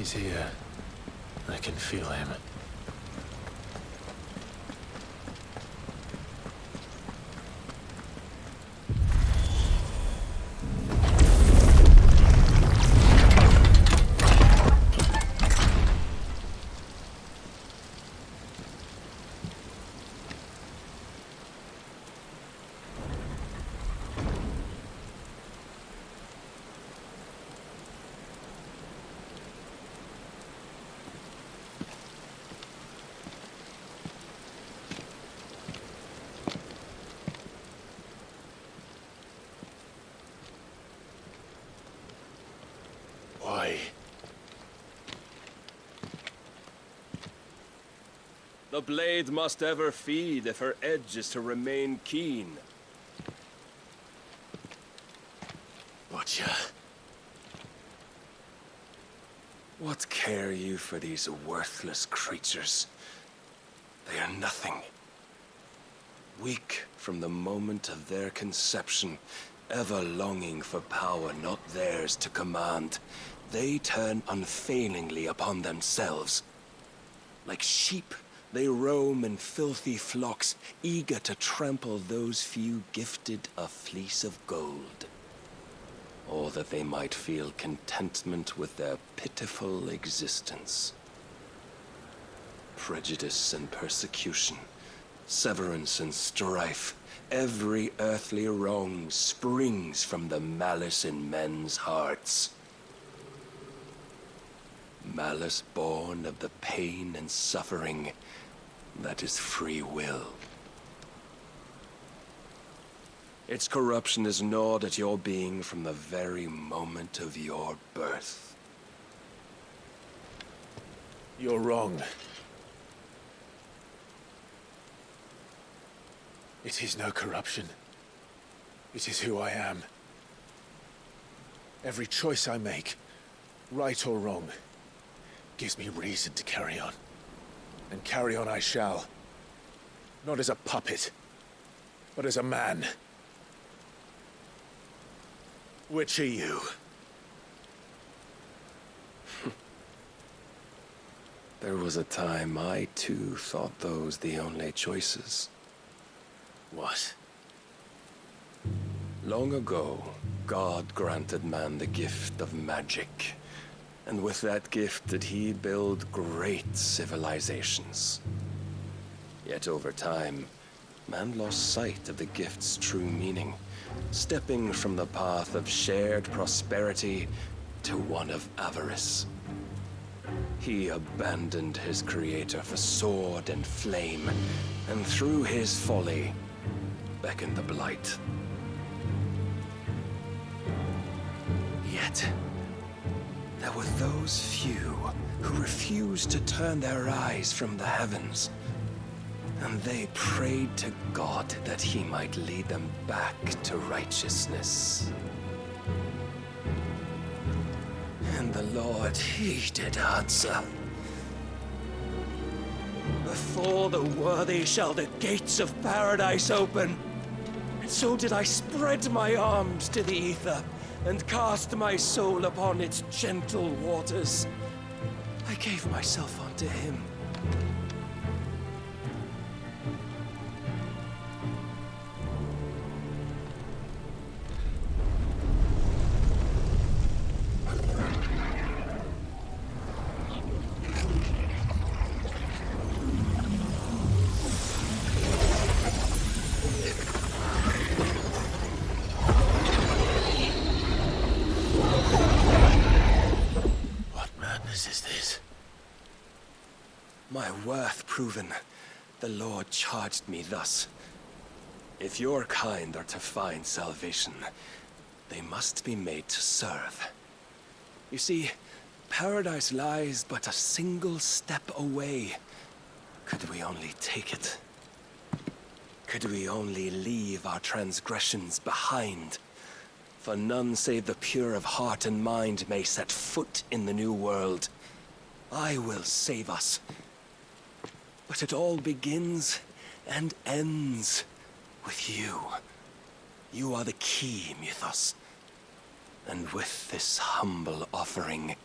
He's here. I can feel him. Why? The blade must ever feed if her edge is to remain keen. Butcher. What care you for these worthless creatures? They are nothing. Weak from the moment of their conception, ever longing for power not theirs to command, they turn unfailingly upon themselves. Like sheep, they roam in filthy flocks, eager to trample those few gifted a fleece of gold. Or that they might feel contentment with their pitiful existence. Prejudice and persecution, severance and strife, every earthly wrong springs from the malice in men's hearts. Malice born of the pain and suffering that is free will. Its corruption is gnawed at your being from the very moment of your birth. You're wrong. It is no corruption. It is who I am. Every choice I make, right or wrong, gives me reason to carry on. And carry on I shall. Not as a puppet, but as a man. Which are you? There was a time I too thought those the only choices. What? Long ago, God granted man the gift of magic. And with that gift did he build great civilizations. Yet over time, man lost sight of the gift's true meaning, stepping from the path of shared prosperity to one of avarice. He abandoned his creator for sword and flame, and through his folly, beckoned the blight. Yet, there were those few who refused to turn their eyes from the heavens, and they prayed to God that he might lead them back to righteousness. And the Lord, he did answer. Before the worthy shall the gates of paradise open. And so did I spread my arms to the ether, and cast my soul upon its gentle waters. I gave myself unto him. Is this? My worth proven, the Lord charged me thus. If your kind are to find salvation, they must be made to serve. You see, paradise lies but a single step away. Could we only take it? Could we only leave our transgressions behind? For none save the pure of heart and mind may set foot in the new world. I will save us. But it all begins and ends with you. You are the key, Mythos. And with this humble offering,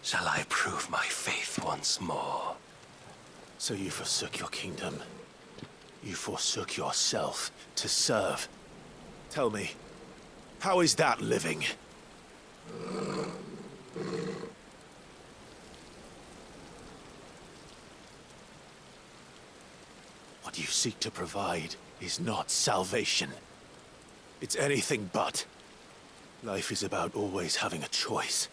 shall I prove my faith once more. So you forsook your kingdom. You forsook yourself to serve. Tell me, how is that living? What you seek to provide is not salvation. It's anything but. Life is about always having a choice.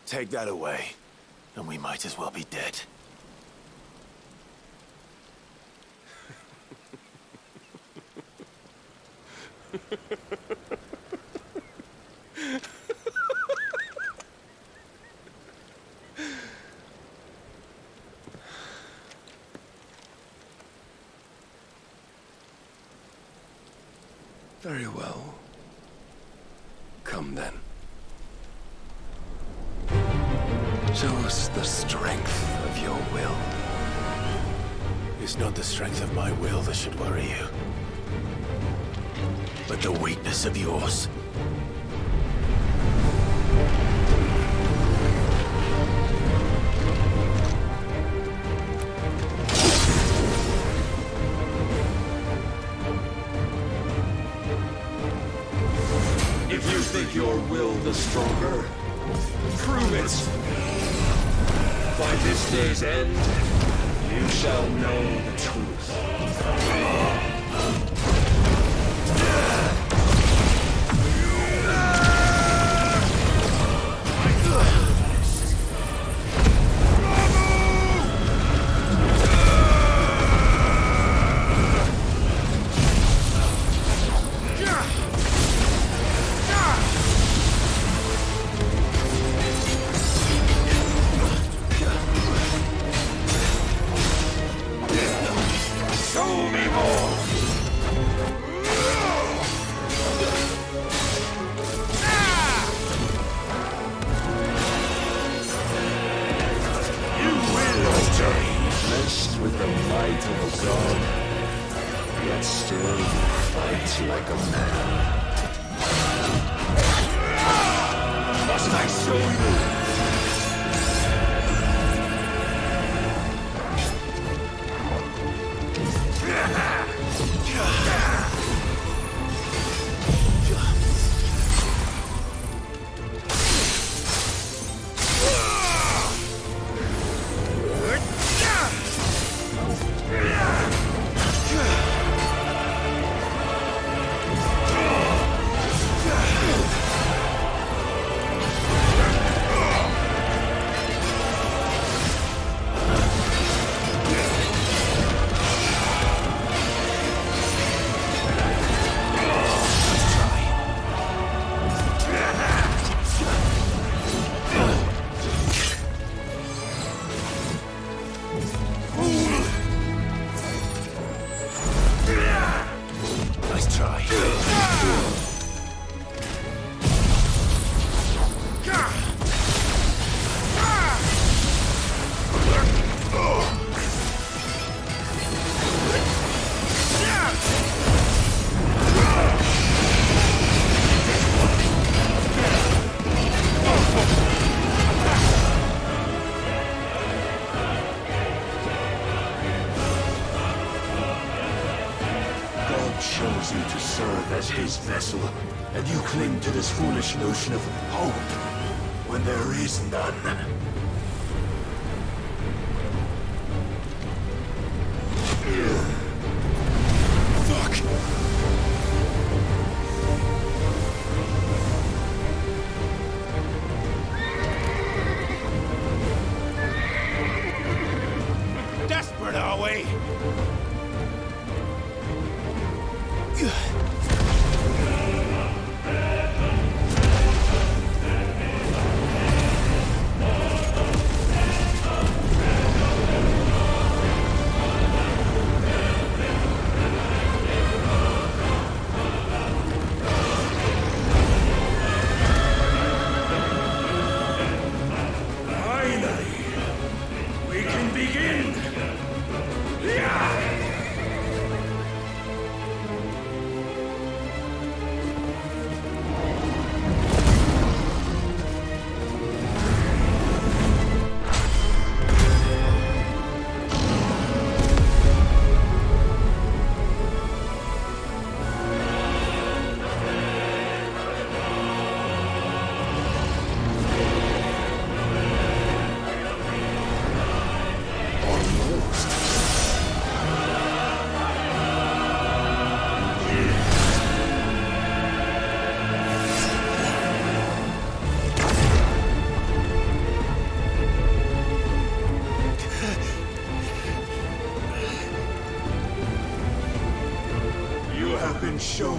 Take that away, and we might as well be dead. Very well. Come then. Show us the strength of your will. It's not the strength of my will that should worry you, but the weakness of yours. If you think your will the stronger, prove it. By this day's end, you shall know the truth. Show me more! You will obtain, blessed with the might of a god, yet still fight like a man. Must I show you? Nice try. Chose you to serve as his vessel, and you cling to this foolish notion of hope when there is none. Desperate, are we?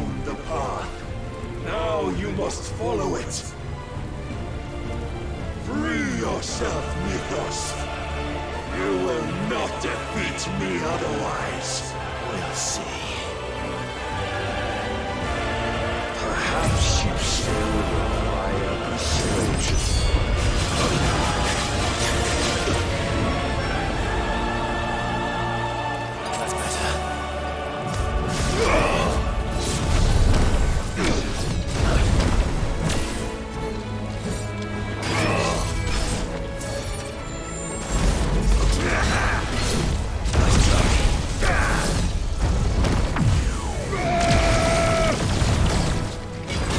known the path. Now you must follow it. Free yourself, Mythos. You will not defeat me otherwise. We'll see. Perhaps you still require persuasion. That's better.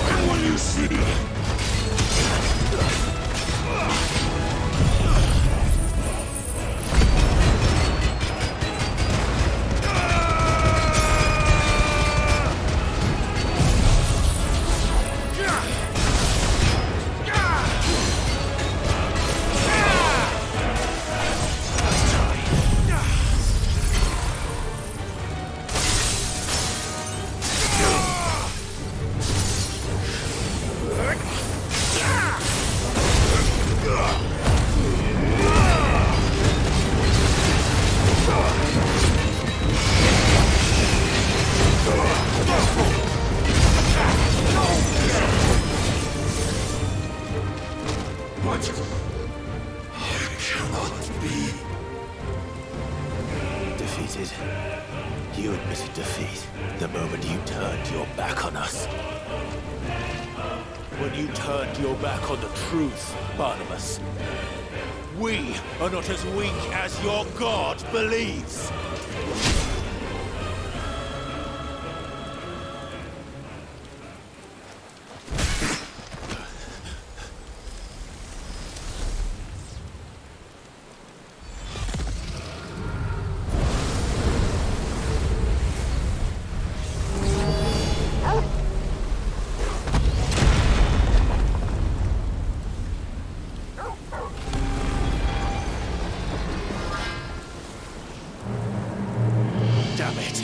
When will you see? What? It cannot be. Defeated. You admitted defeat the moment you turned your back on us. When you turned your back on the truth, Barnabas. We are not as weak as your god believes. Damn it.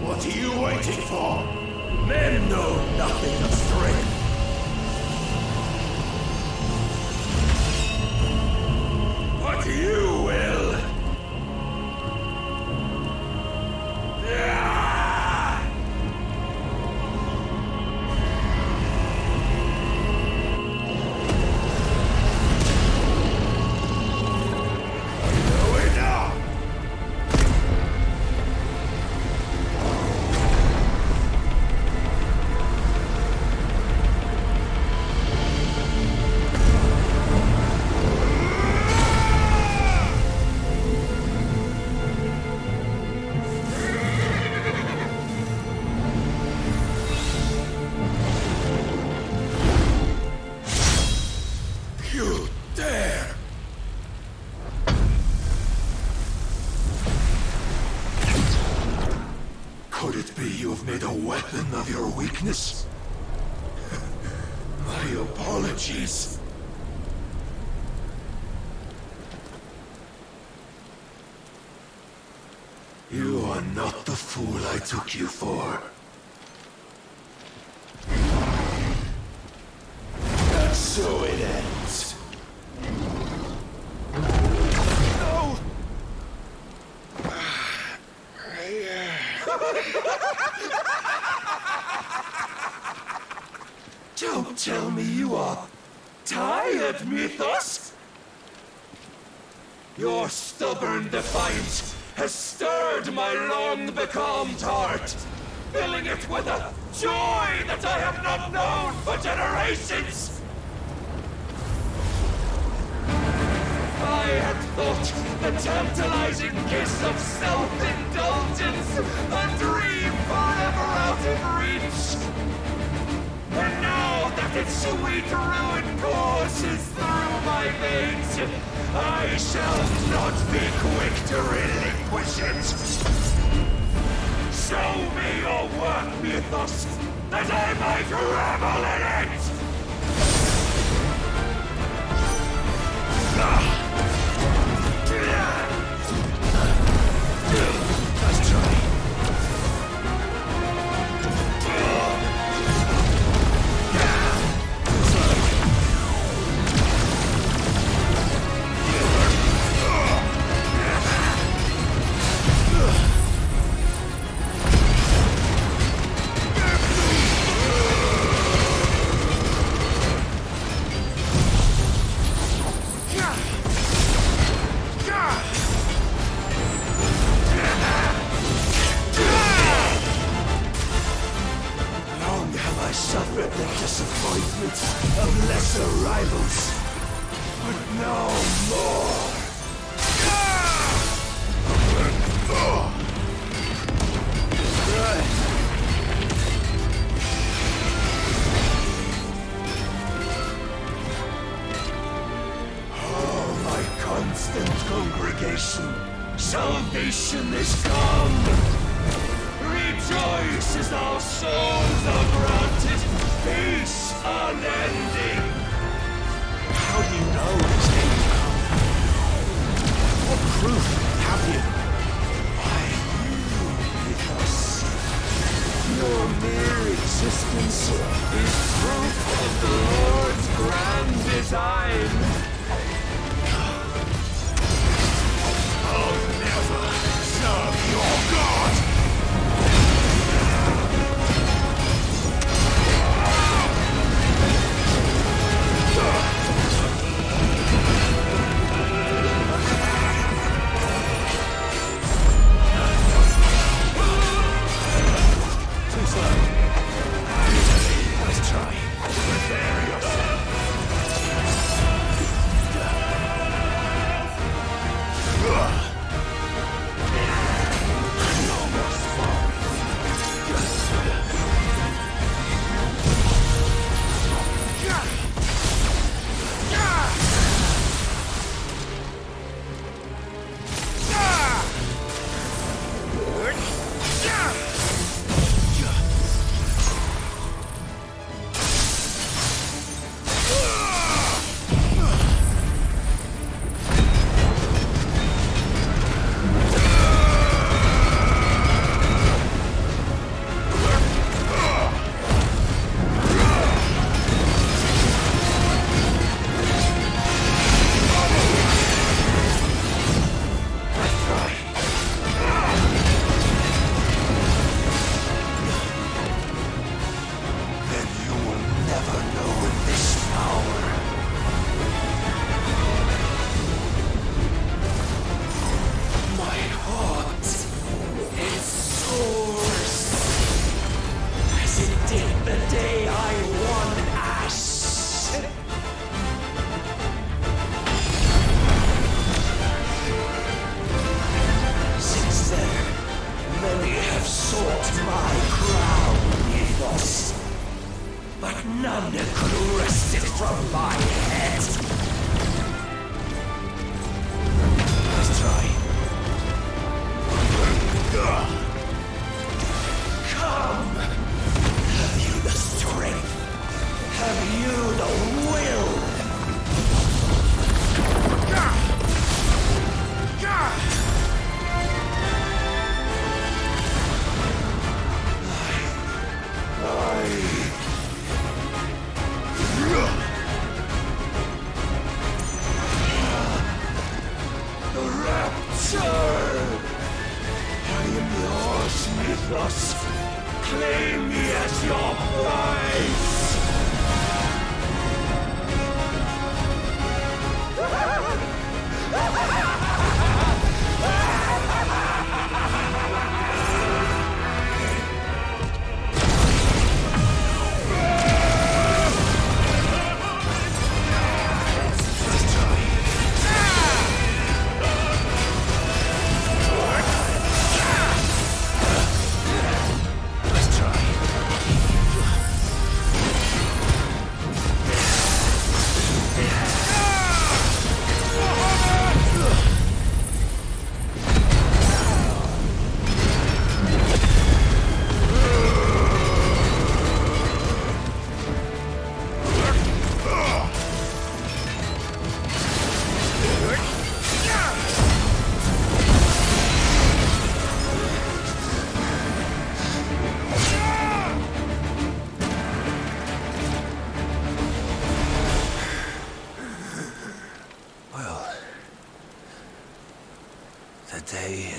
What are you waiting for? Men know nothing of strength. But you will. You dare! Could it be you have made a weapon of your weakness? My apologies. You are not the fool I took you for. And so it ends. No! Don't tell me you are tired, Mythos! Your stubborn defiance has stirred my long-becalmed heart, filling it with a joy that I have not known for generations! I had thought the tantalizing kiss of self-indulgence a dream forever out of reach. And now that its sweet ruin courses through my veins, I shall not be quick to relinquish it. Show me your work, Mythos, that I might revel in it! Nice try. Suffered the disappointment of lesser rivals, but no more. Oh, my constant congregation, salvation is come! Rejoice as our souls are granted peace unending! How do you know this ain't come? What proof have you? I knew because your mere existence is proof of the Lord's grand design. I'll never serve your god! Nice try. Prepare yourself. None could wrest it from my head. Let's try. Come! Have you the strength? Have you the will? The rapture! I am yours.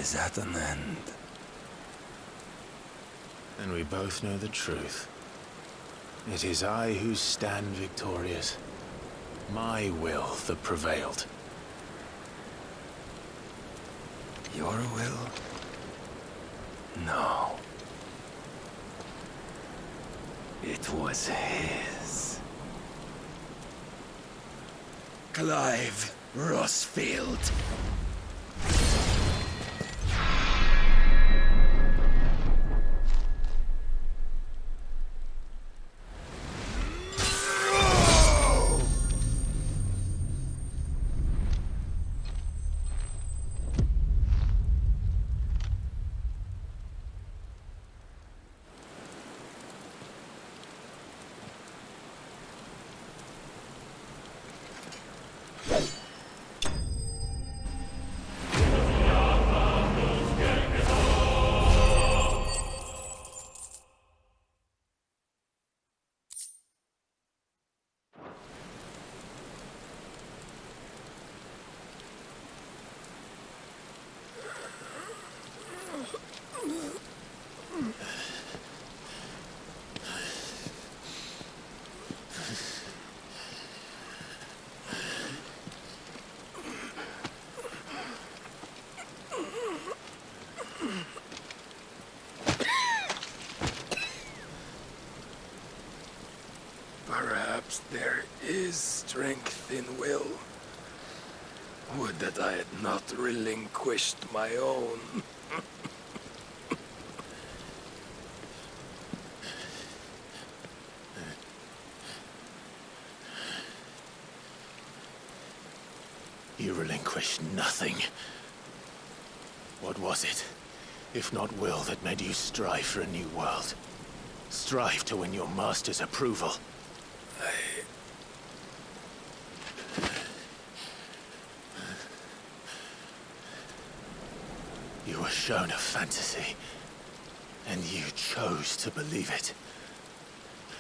is at an end. And we both know the truth. It is I who stand victorious. My will that prevailed. Your will? No. It was his. Clive Rossfield. Perhaps there is strength in will. Would that I had not relinquished my own. You relinquished nothing. What was it, if not will, that made you strive for a new world? Strive to win your master's approval? You were shown a fantasy, and you chose to believe it.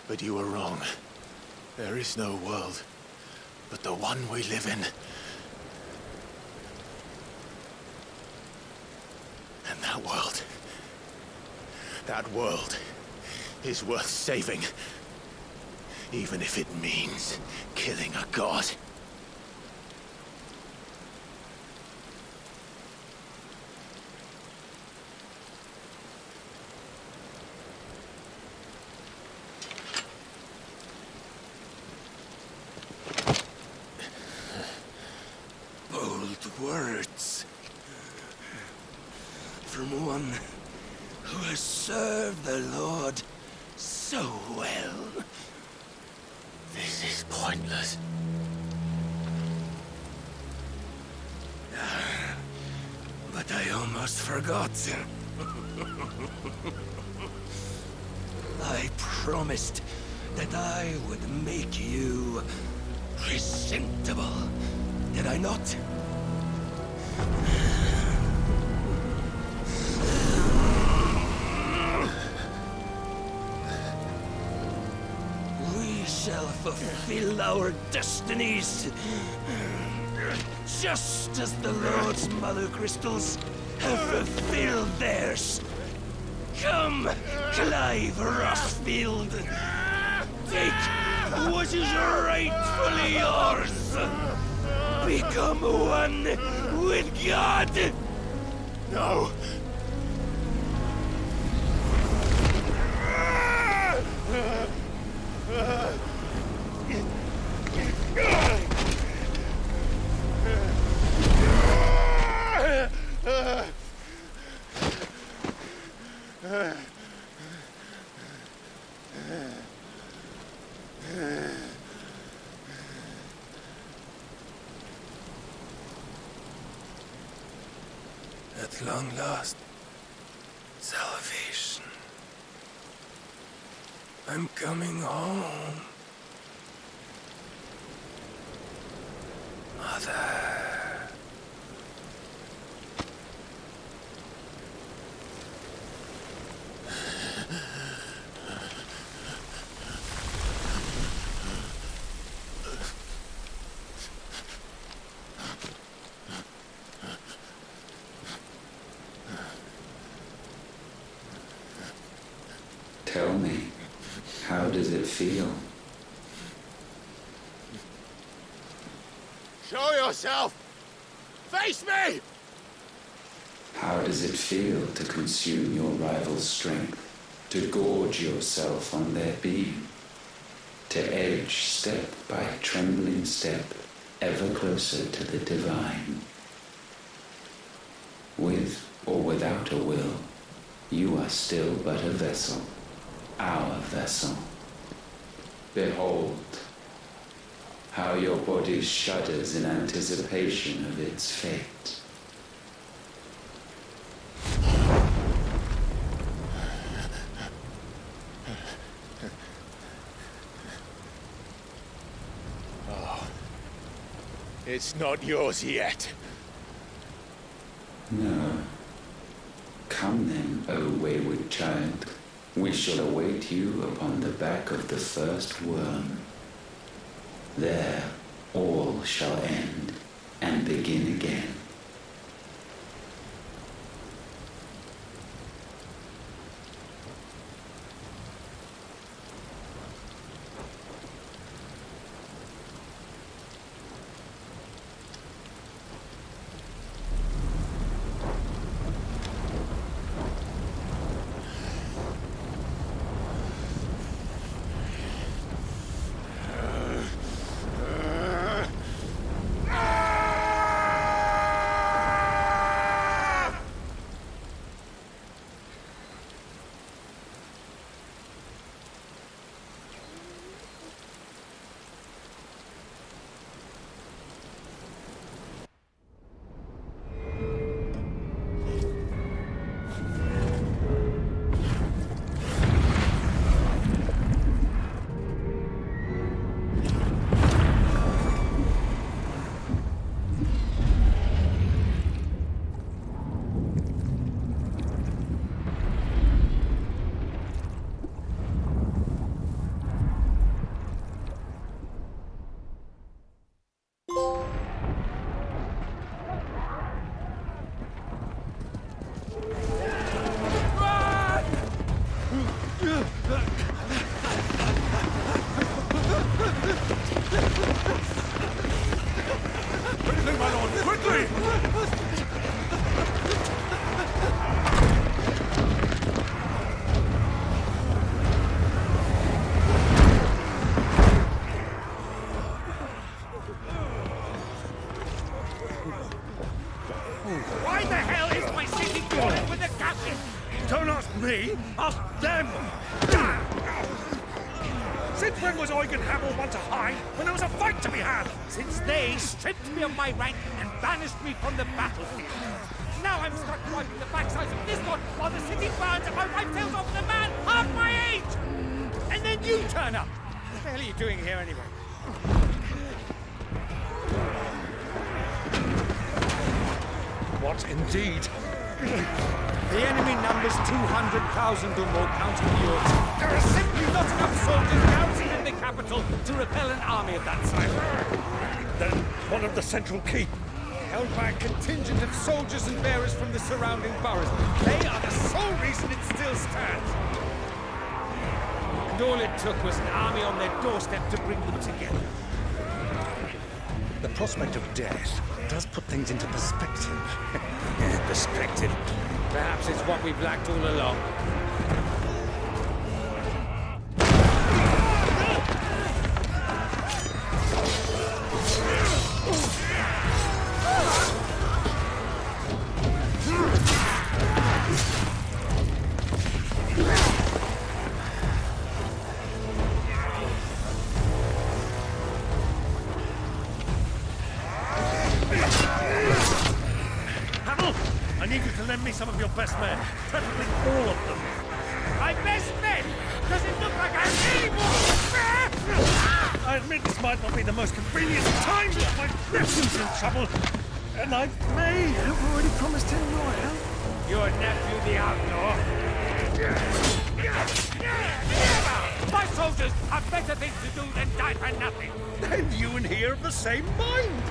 But you were wrong. There is no world, but the one we live in. And that world is worth saving. Even if it means killing a god. Bold words. From one who has served the Lord so well. This is pointless. But I almost forgot. I promised that I would make you presentable. Did I not? We shall fulfill our destinies. Just as the Lord's Mother Crystals have fulfilled theirs. Come, Clive Rossfield. Take what is rightfully yours. Become one with God. No! At long last, salvation. I'm coming home. Mother. Tell me, how does it feel? Show yourself! Face me! How does it feel to consume your rival's strength? To gorge yourself on their beam? To edge step by trembling step ever closer to the divine? With or without a will, you are still but a vessel, our vessel. Behold, how your body shudders in anticipation of its fate. It's not yours yet. No. Come then, O wayward child. We shall await you upon the back of the first worm. There all shall end and begin again. Why the hell is my city falling with the captain? Don't ask me, ask them! Since when was Eugen Hamel one to hide when there was a fight to be had? Since they stripped me of my rank and banished me from the battlefield. Now I'm stuck wiping the backsides of this one while the city burns and my wife tells off the man half my age! And then you turn up! What the hell are you doing here anyway? What indeed? The enemy numbers 200,000 or more, counting yours. There are simply not enough soldiers garrisoned in the capital to repel an army of that size. Then one of the central keep. Held by a contingent of soldiers and bearers from the surrounding boroughs. They are the sole reason it still stands. And all it took was an army on their doorstep to bring them together. The prospect of death does put things into perspective. Perspective. Perhaps it's what we've lacked all along. I need you to lend me some of your best men, preferably all of them. My best men! Does it look like I'm any more? I admit this might not be the most convenient time, but my nephew's in trouble, and I may have already promised him your help. Your nephew, the outlaw. Never! My soldiers have better things to do than die for nothing. And you and he are of the same mind.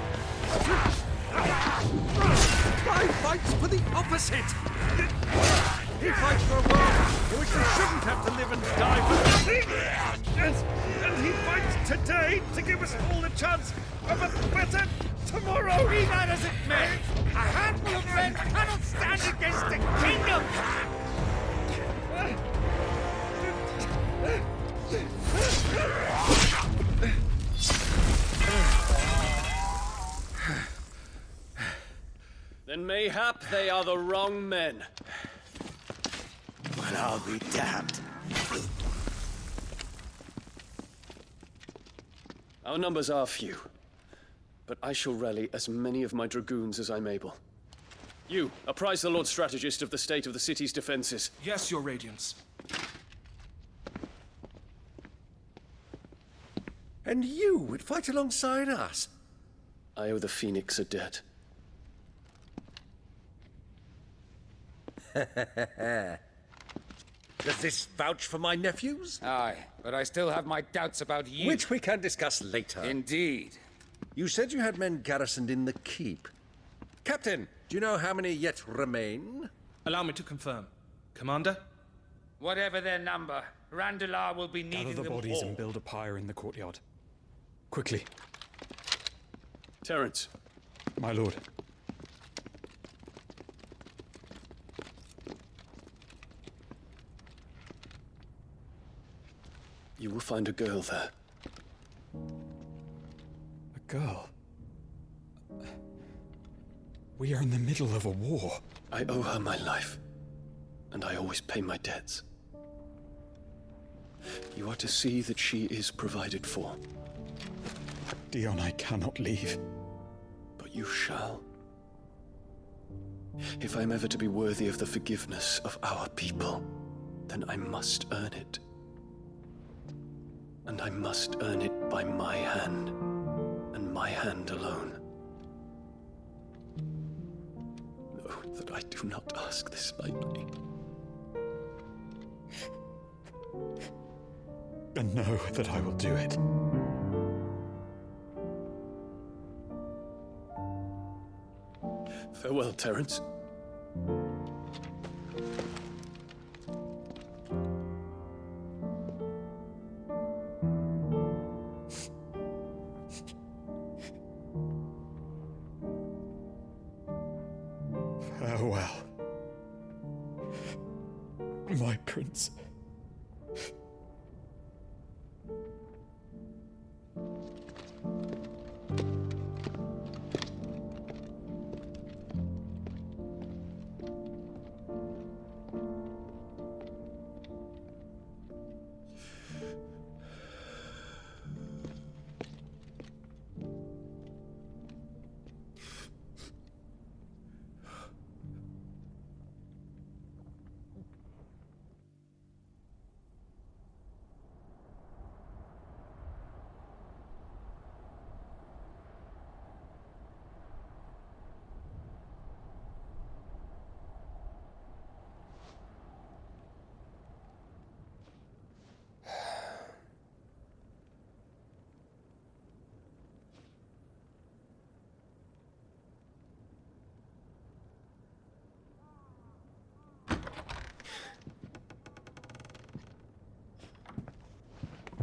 I fight for the opposite. He fights for a world in which we shouldn't have to live and die for nothing! And he fights today to give us all the chance of a better tomorrow! Be that as it may, a handful of men cannot stand against a kingdom! Then mayhap they are the wrong men. Well, I'll be damned. Our numbers are few, but I shall rally as many of my dragoons as I'm able. You, apprise the Lord Strategist of the state of the city's defenses. Yes, Your Radiance. And you would fight alongside us? I owe the Phoenix a debt. Does this vouch for my nephews? Aye, but I still have my doubts about you. Which we can discuss later. Indeed. You said you had men garrisoned in the keep. Captain, do you know how many yet remain? Allow me to confirm. Commander? Whatever their number, Randalar will be needing Gather the them bodies all. and build a pyre in the courtyard. Quickly, Terence, my lord. you will find a girl there. A girl. We are in the middle of a war. I owe her my life, and I always pay my debts. You are to see that she is provided for, Dion, I cannot leave. but you shall. If I am ever to be worthy of the forgiveness of our people, then I must earn it. And I must earn it by my hand, and my hand alone. Know that I do not ask this lightly. And know that I will do it. Farewell, Terence. Farewell, my prince.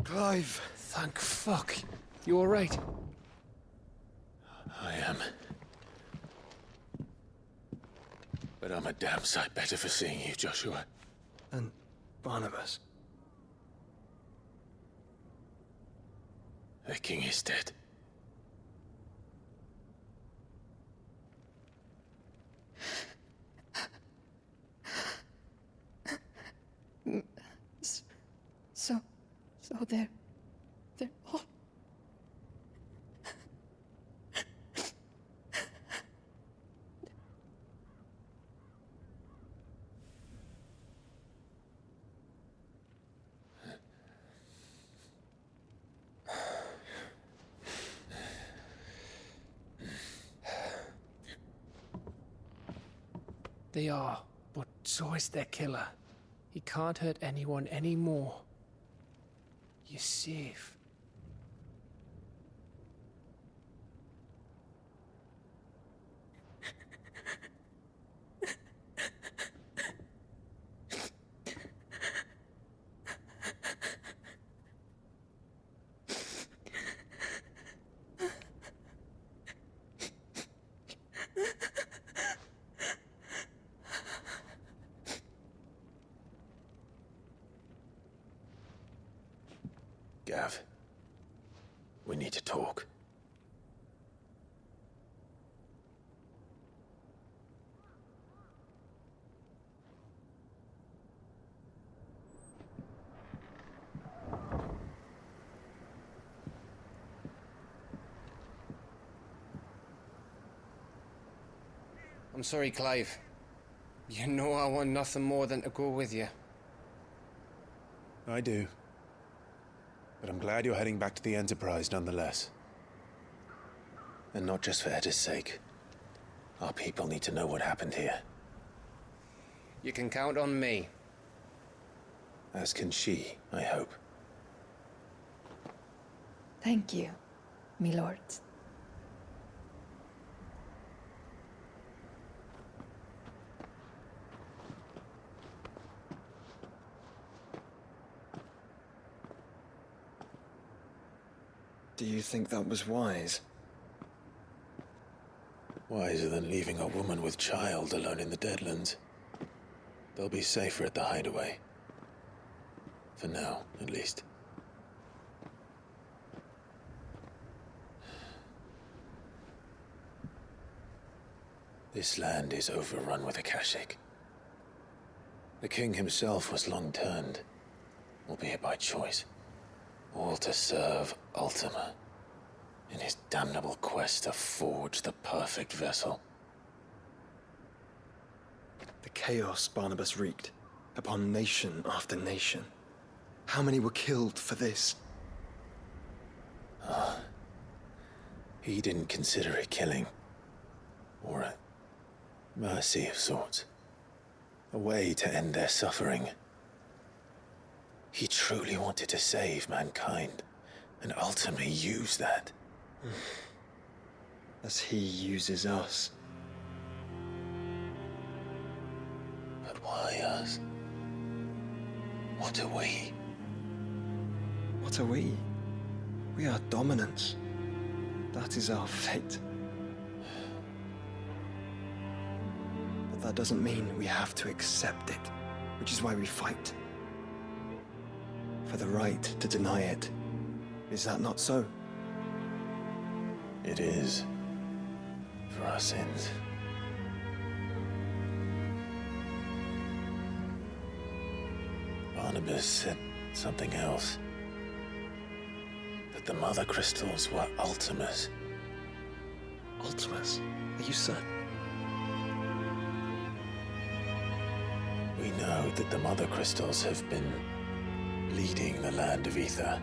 Clive! Thank fuck. You all right? I am. But I'm a damn sight better for seeing you, Joshua. And Barnabas? The king is dead. So they're all... They are, but so is their killer. He can't hurt anyone anymore. You're safe. Gav. We need to talk. I'm sorry, Clive. You know I want nothing more than to go with you. I do. But I'm glad you're heading back to the Enterprise nonetheless. And not just for Etta's sake. Our people need to know what happened here. You can count on me. As can she, I hope. Thank you, my lord. Do you think that was wise? Wiser than leaving a woman with child alone in the Deadlands. They'll be safer at the hideaway. For now, at least. This land is overrun with Akashic. The king himself was long turned, albeit by choice, all to serve Ultima in his damnable quest to forge the perfect vessel. The chaos Barnabas wreaked upon nation after nation. How many were killed for this? He didn't consider it killing, or a mercy of sorts, a way to end their suffering. He truly wanted to save mankind, and ultimately use that. As he uses us. But why us? What are we? What are we? We are dominance. That is our fate. But that doesn't mean we have to accept it, which is why we fight. For the right to deny it. Is that not so? It is. For our sins. Barnabas said something else. That the Mother Crystals were Ultimas. Ultimas? Are you certain? We know that the Mother Crystals have been leading the land of Ether.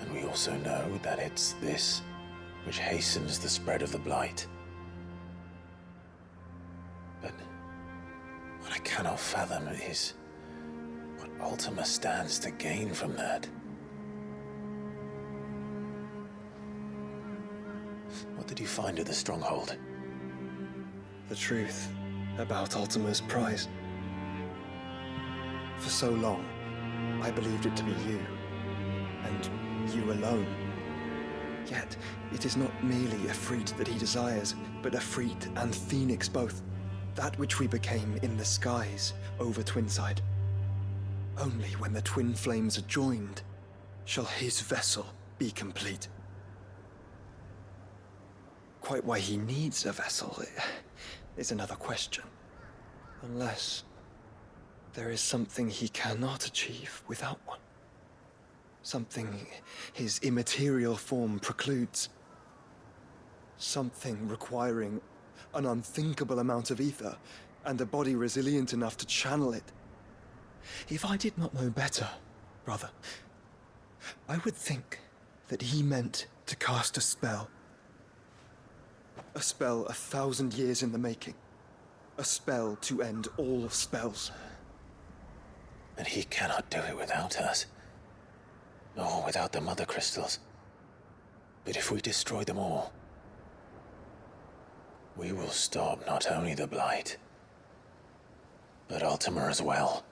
And we also know that it's this which hastens the spread of the Blight. But what I cannot fathom is what Ultima stands to gain from that. What did you find at the Stronghold? The truth about Ultima's prize. For so long, I believed it to be you, and you alone. Yet, it is not merely a Efreet that he desires, but a Efreet and Phoenix both. That which we became in the skies over Twinside. Only when the twin flames are joined, shall his vessel be complete. Quite why he needs a vessel is another question. Unless there is something he cannot achieve without one. Something his immaterial form precludes. Something requiring an unthinkable amount of ether and a body resilient enough to channel it. If I did not know better, brother, I would think that he meant to cast a spell. A spell 1,000 years in the making. A spell to end all spells. And he cannot do it without us. Nor without the Mother Crystals. But if we destroy them all, we will stop not only the Blight, but Ultima as well.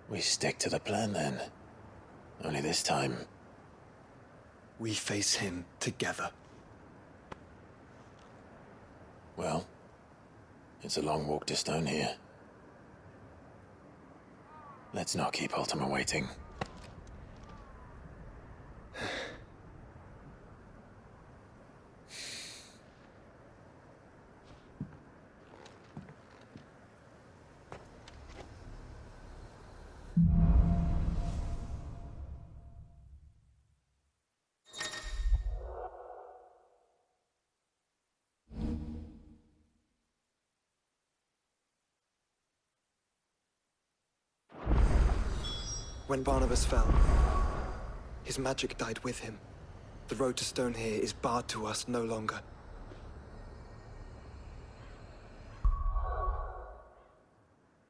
We stick to the plan then. Only this time, we face him together. well, It's a long walk to Stone here. Let's not keep Ultima waiting. When Barnabas fell, his magic died with him. The road to Stone here is barred to us no longer.